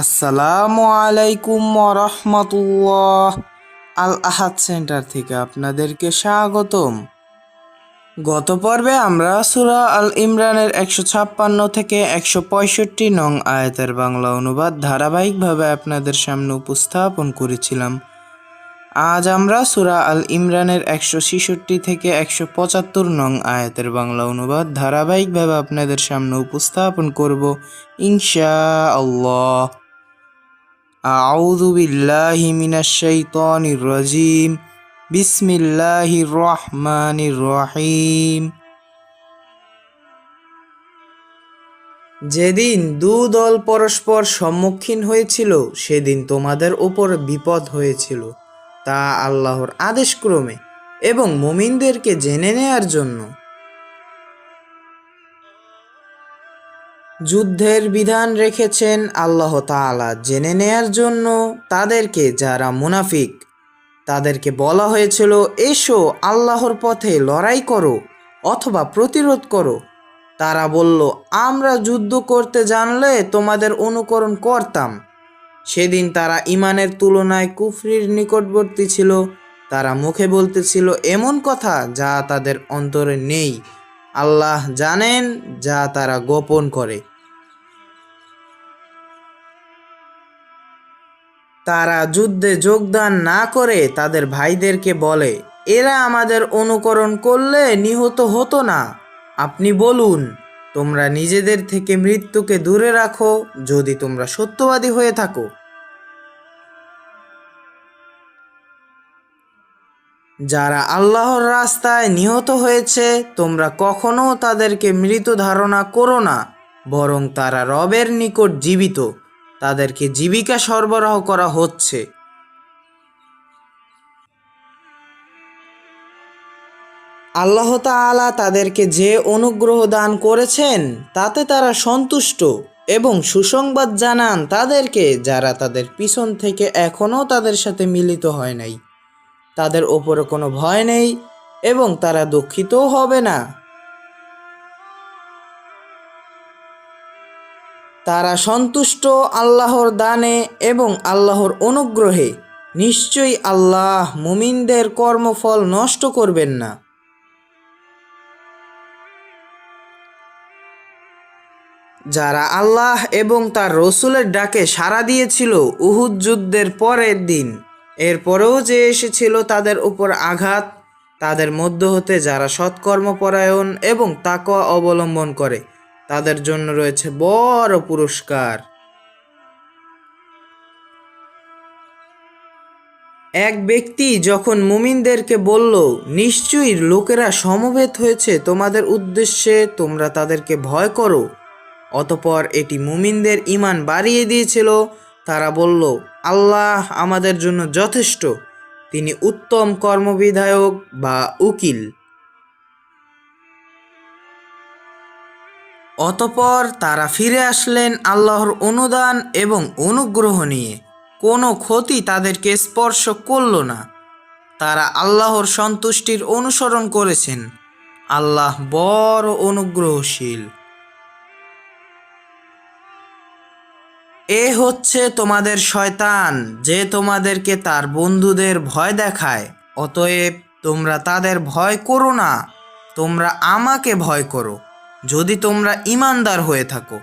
আসসালামু আলাইকুম রহমতুল্লাহ। আল আহাদ সেন্টার থেকে আপনাদেরকে স্বাগতম। গত পর্বে আমরা সূরা আল ইমরানের 156 থেকে 165 নং আয়াতের বাংলা অনুবাদ ধারাবাহিকভাবে আপনাদের সামনে উপস্থাপন করেছিলাম। আজ আমরা সূরা আল ইমরানের 166 থেকে 175 নং আয়াতের বাংলা অনুবাদ ধারাবাহিকভাবে আপনাদের সামনে উপস্থাপন করব ইনশাআল্লাহ। আউযু বিল্লাহি মিনাশ শাইতানির রাজিম। বিসমিল্লাহির রহমানির রহিম। যেদিন দল পরস্পর সম্মুখীন হয়েছিল সেদিন তোমাদের উপর বিপদ হয়েছিল, তা আল্লাহর আদেশক্রমে এবং মুমিনদেরকে জেনে নেয়ার জন্য। যুদ্ধের বিধান রেখেছেন আল্লাহ তাআলা জেনে নেয়ার জন্য তাদেরকে যারা মুনাফিক, তাদেরকে বলা হয়েছিল, এসো আল্লাহর পথে লড়াই করো অথবা প্রতিরোধ করো। তারা বলল, আমরা যুদ্ধ করতে জানলে তোমাদের অনুকরণ করতাম। সেদিন তারা ঈমানের তুলনায় কুফরির নিকটবর্তী ছিল। তারা মুখে বলতেছিল এমন কথা যা তাদের অন্তরে নেই। আল্লাহ জানেন যা তারা গোপন করে। তারা যুদ্ধে যোগদান না করে তাদের ভাইদেরকে বলে, এরা আমাদের অনুকরণ করলে নিহত হতো না। আপনি বলুন, তোমরা নিজেদের থেকে মৃত্যুকে দূরে রাখো যদি তোমরা সত্যবাদী হয়ে থাকো। যারা আল্লাহর রাস্তায় নিহত হয়েছে তোমরা কখনো তাদেরকে মৃত ধারণা করো না, বরং তারা রবের নিকট জীবিত, তাদেরকে জীবিকা সরবরাহ করা হচ্ছে। আল্লাহ তাআলা তাদেরকে যে অনুগ্রহ দান করেছেন তাতে তারা সন্তুষ্ট এবং সুসংবাদ জানান তাদেরকে যারা তাদের পিছন থেকে এখনও তাদের সাথে মিলিত হয় নাই। তাদের ওপরে কোনো ভয় নেই এবং তারা দুঃখিতও হবে না। তারা সন্তুষ্ট আল্লাহর দানে এবং আল্লাহর অনুগ্রহে। নিশ্চয়ই আল্লাহ মুমিনদের কর্মফল নষ্ট করবেন না। যারা আল্লাহ এবং তার রসুলের ডাকে সাড়া দিয়েছিল উহুদ যুদ্ধের পরের দিন, এরপরেও যে এসেছিল তাদের উপর আঘাত, তাদের মধ্য হতে যারা সৎকর্মপরায়ণ এবং তাকওয়া অবলম্বন করে তাদের জন্য রয়েছে বড় পুরস্কার। এক ব্যক্তি যখন মুমিনদেরকে বলল, নিশ্চয়ই লোকেরা সমবেত হয়েছে তোমাদের উদ্দেশ্যে, তোমরা তাদেরকে ভয় করো, অতঃপর এটি মুমিনদের ঈমান বাড়িয়ে দিয়েছিল। তারা বলল, আল্লাহ আমাদের জন্য যথেষ্ট, তিনি উত্তম কর্মবিধায়ক বা উকিল। অতঃপর তারা ফিরে আসলেন আল্লাহর অনুদান এবং অনুগ্রহ নিয়ে। কোনো ক্ষতি তাদেরকে স্পর্শ করল না। তারা আল্লাহর সন্তুষ্টির অনুসরণ করেছেন। আল্লাহ বড় অনুগ্রহশীল। এ হচ্ছে তোমাদের শয়তান, যে তোমাদেরকে তার বন্ধুদের ভয় দেখায়। অতএব তোমরা তাদের ভয় করো না, তোমরা আমাকে ভয় করো যদি তোমরা ঈমানদার হয়ে থাকো।